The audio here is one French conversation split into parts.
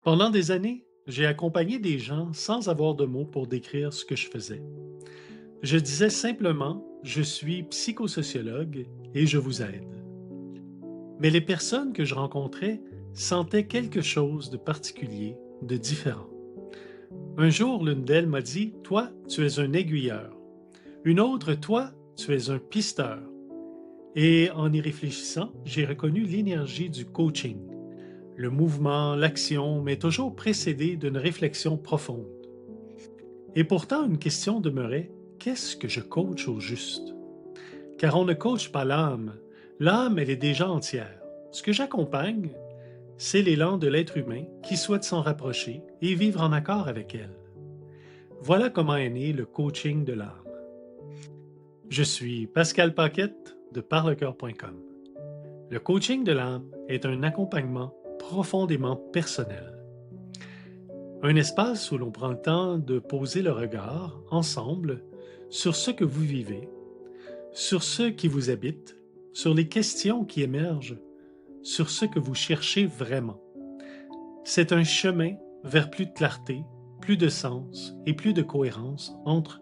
Pendant des années, j'ai accompagné des gens sans avoir de mots pour décrire ce que je faisais. Je disais simplement, je suis psychosociologue et je vous aide. Mais les personnes que je rencontrais sentaient quelque chose de particulier, de différent. Un jour, l'une d'elles m'a dit, toi, tu es un aiguilleur. Une autre, toi, tu es un pisteur. Et en y réfléchissant, j'ai reconnu l'énergie du coaching. Le mouvement, l'action, mais toujours précédé d'une réflexion profonde. Et pourtant, une question demeurait, qu'est-ce que je coach au juste? Car on ne coach pas l'âme. L'âme, elle est déjà entière. Ce que j'accompagne, c'est l'élan de l'être humain qui souhaite s'en rapprocher et vivre en accord avec elle. Voilà comment est né le coaching de l'âme. Je suis Pascal Paquette de parlecoeur.com. Le coaching de l'âme est un accompagnement profondément personnel. Un espace où l'on prend le temps de poser le regard ensemble sur ce que vous vivez, sur ce qui vous habite, sur les questions qui émergent, sur ce que vous cherchez vraiment. C'est un chemin vers plus de clarté, plus de sens et plus de cohérence entre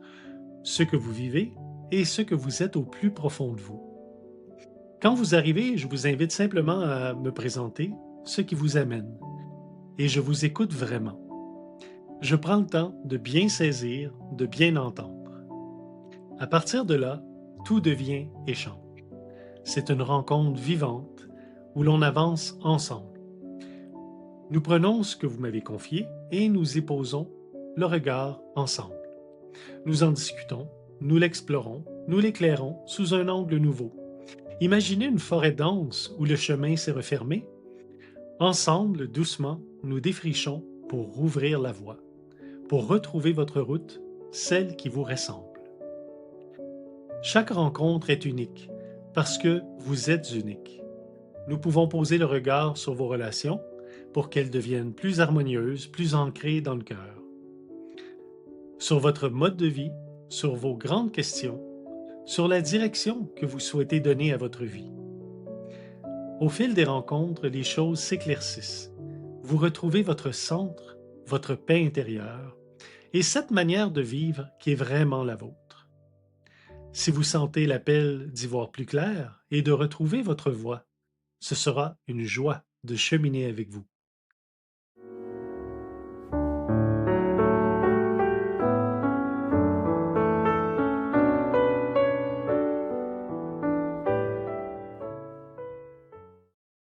ce que vous vivez et ce que vous êtes au plus profond de vous. Quand vous arrivez, je vous invite simplement à me présenter ce qui vous amène et je vous écoute vraiment. Je prends le temps de bien saisir, de bien entendre. À partir de là, tout devient échange. C'est une rencontre vivante où l'on avance ensemble. Nous prenons ce que vous m'avez confié et nous y posons le regard ensemble. Nous en discutons, nous l'explorons, nous l'éclairons sous un angle nouveau. Imaginez une forêt dense où le chemin s'est refermé. Ensemble, doucement, nous défrichons pour rouvrir la voie, pour retrouver votre route, celle qui vous ressemble. Chaque rencontre est unique parce que vous êtes unique. Nous pouvons poser le regard sur vos relations pour qu'elles deviennent plus harmonieuses, plus ancrées dans le cœur. Sur votre mode de vie, sur vos grandes questions, sur la direction que vous souhaitez donner à votre vie. Au fil des rencontres, les choses s'éclaircissent. Vous retrouvez votre centre, votre paix intérieure et cette manière de vivre qui est vraiment la vôtre. Si vous sentez l'appel d'y voir plus clair et de retrouver votre voie, ce sera une joie de cheminer avec vous.